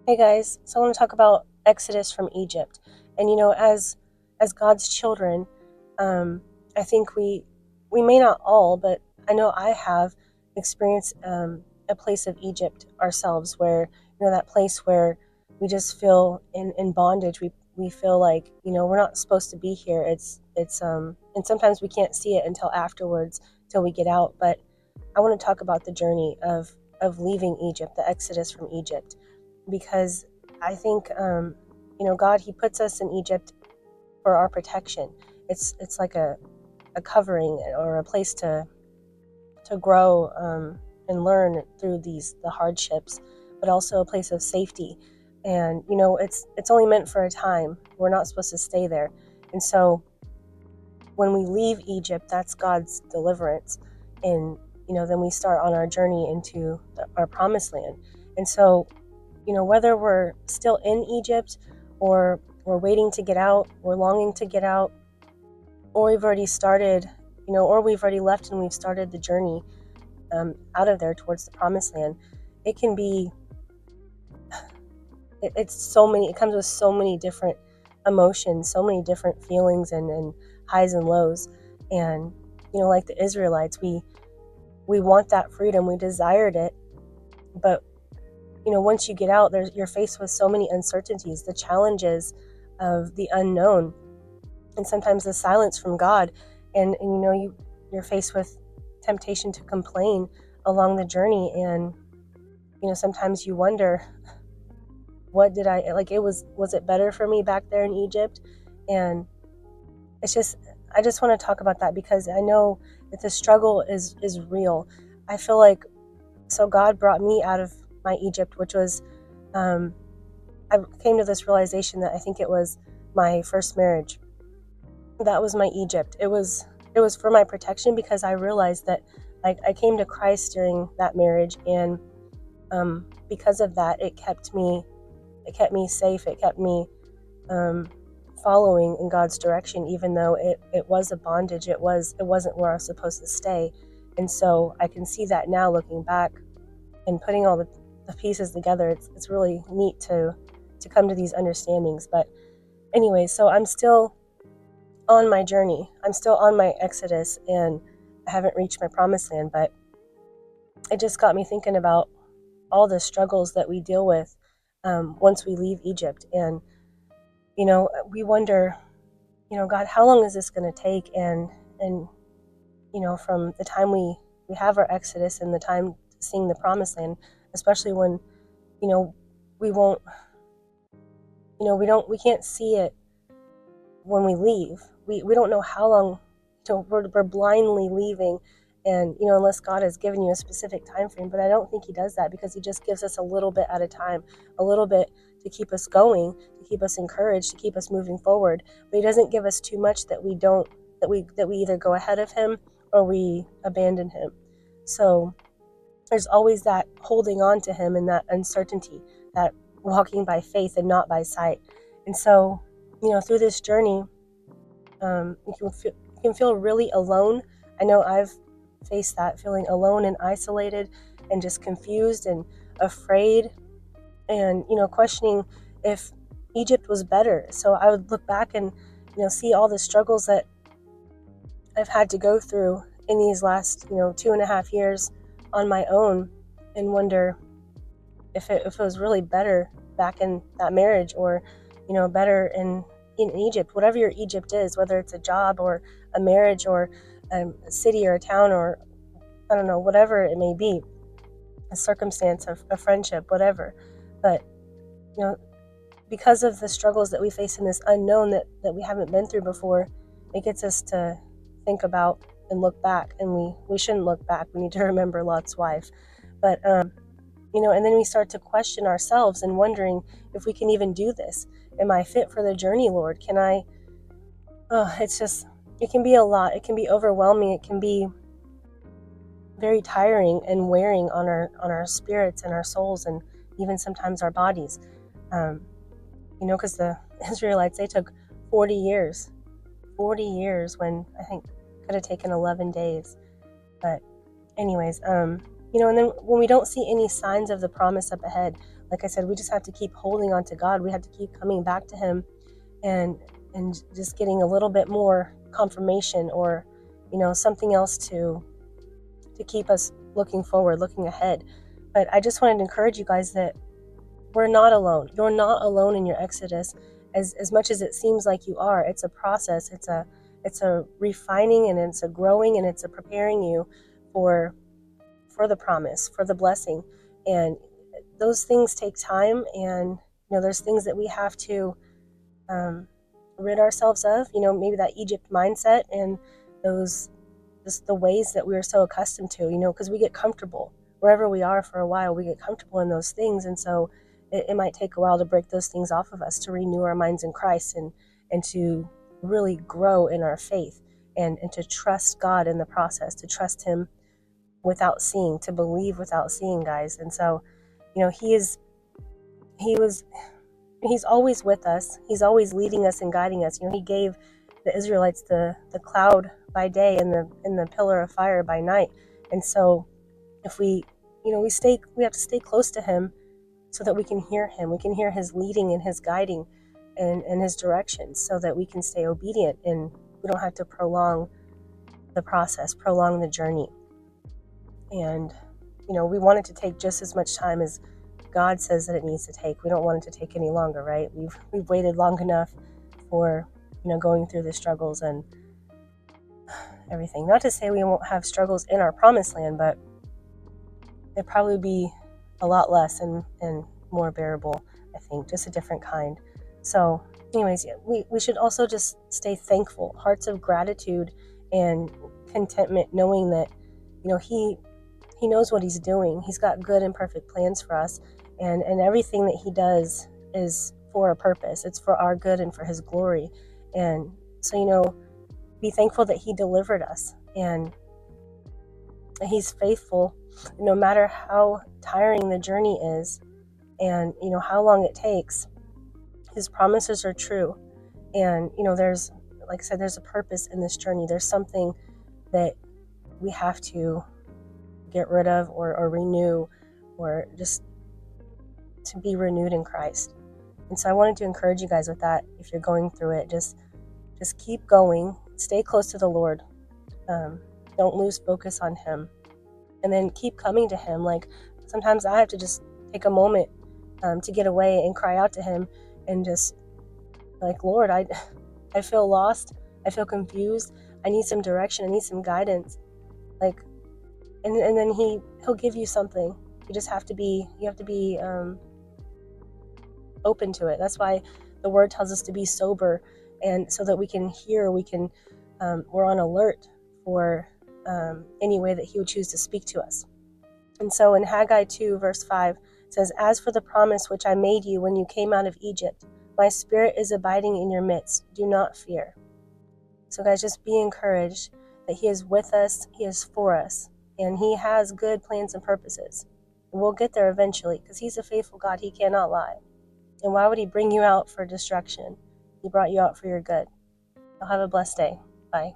Hey guys, so I want to talk about Exodus from Egypt. And as God's children, um, I think we may not all, but I know I have experienced a place of Egypt ourselves, where that place where we just feel in bondage. We feel like we're not supposed to be here. It's and sometimes we can't see it until afterwards, till we get out. But I want to talk about the journey of leaving Egypt, the Exodus from Egypt, because I think God, He puts us in Egypt for our protection. It's like a covering or a place to grow and learn through the hardships, but also a place of safety. And it's only meant for a time. We're not supposed to stay there. And so when we leave Egypt, that's God's deliverance, and then we start on our journey into our promised land. And so whether we're still in Egypt, or we're waiting to get out, we're longing to get out, or we've already started, or we've already left and we've started the journey out of there towards the promised land, it can be, it's so many, it comes with so many different emotions, so many different feelings and highs and lows. And, like the Israelites, we want that freedom, we desired it, but once you get out, you're faced with so many uncertainties, the challenges of the unknown, and sometimes the silence from God. And you're faced with temptation to complain along the journey. And sometimes you wonder, what did I like? Was it better for me back there in Egypt? And I just want to talk about that, because I know that the struggle is real. I feel like, so God brought me out of my Egypt, which was, I came to this realization that I think it was my first marriage. That was my Egypt. It was for my protection, because I realized that, like, I came to Christ during that marriage, and because of that, it kept me safe. It kept me following in God's direction, even though it was a bondage. It wasn't where I was supposed to stay. And so I can see that now, looking back and putting all the pieces together. It's really neat to come to these understandings. But anyway, so I'm still on my journey. I'm still on my Exodus, and I haven't reached my promised land. But it just got me thinking about all the struggles that we deal with once we leave Egypt. And we wonder, God, how long is this going to take? And from the time we have our Exodus and the time seeing the promised land, especially when we won't, we can't see it when we leave. We don't know how long. We're blindly leaving, and unless God has given you a specific time frame. But I don't think He does that, because He just gives us a little bit at a time, a little bit to keep us going, to keep us encouraged, to keep us moving forward. But He doesn't give us too much that we either go ahead of Him or we abandon Him. So there's always that holding on to Him, and that uncertainty, that walking by faith and not by sight. And so through this journey, you can feel really alone. I know I've faced that, feeling alone and isolated and just confused and afraid, and questioning if Egypt was better. So I would look back and see all the struggles that I've had to go through in these last 2.5 years on my own, and wonder if it was really better back in that marriage, or better in Egypt. Whatever your Egypt is, whether it's a job or a marriage or a city or a town, or I don't know, whatever it may be, a circumstance, a friendship, whatever. But because of the struggles that we face in this unknown that we haven't been through before, it gets us to think about and look back. And we shouldn't look back. We need to remember Lot's wife. But and then we start to question ourselves and wondering if we can even do this. Am I fit for the journey, Lord? Can I? It's just, it can be a lot. It can be overwhelming. It can be very tiring and wearing on our spirits and our souls, and even sometimes our bodies. Because the Israelites, they took 40 years when I think could have taken 11 days. But anyways, and then when we don't see any signs of the promise up ahead, like I said, we just have to keep holding on to God. We have to keep coming back to him and just getting a little bit more confirmation, or something else to keep us looking forward, looking ahead. But I just wanted to encourage you guys that we're not alone. You're not alone in your Exodus. As much as it seems like you are, it's a process. It's a refining, and it's a growing, and it's a preparing you for the promise, for the blessing. And those things take time, and there's things that we have to rid ourselves of. Maybe that Egypt mindset and those just the ways that we are so accustomed to. Because we get comfortable wherever we are for a while. We get comfortable in those things, and so it might take a while to break those things off of us, to renew our minds in Christ, and to really grow in our faith, and to trust God in the process, to trust him without seeing, to believe without seeing, guys. And so, he's always with us. He's always leading us and guiding us. He gave the Israelites the cloud by day and the pillar of fire by night. And so if we have to stay close to him so that we can hear him. We can hear his leading and his guiding and his directions, so that we can stay obedient, and we don't have to prolong the process, prolong the journey. And we want it to take just as much time as God says that it needs to take. We don't want it to take any longer, right? We've waited long enough for going through the struggles and everything. Not to say we won't have struggles in our promised land, but it'd probably be a lot less and more bearable, I think, just a different kind. So anyways, yeah, we should also just stay thankful, hearts of gratitude and contentment, knowing that he knows what he's doing. He's got good and perfect plans for us, and everything that he does is for a purpose. It's for our good and for his glory. And so be thankful that he delivered us, and he's faithful no matter how tiring the journey is, and how long it takes. His promises are true, and there's, like I said, there's a purpose in this journey. There's something that we have to get rid of, or renew, or just to be renewed in Christ. And so I wanted to encourage you guys with that. If you're going through it, just keep going, stay close to the Lord, don't lose focus on him, and then keep coming to him. Like, sometimes I have to just take a moment to get away and cry out to him, and just like, Lord, I feel lost, I feel confused, I need some direction, I need some guidance. Like, and then he'll give you something. You just have to be open to it. That's why the word tells us to be sober, and so that we can hear, we're on alert for any way that he would choose to speak to us. And so in Haggai 2 verse 5, it says, "As for the promise which I made you when you came out of Egypt, my spirit is abiding in your midst. Do not fear." So guys, just be encouraged that he is with us, he is for us, and he has good plans and purposes. And we'll get there eventually, because he's a faithful God. He cannot lie. And why would he bring you out for destruction? He brought you out for your good. You'll have a blessed day. Bye.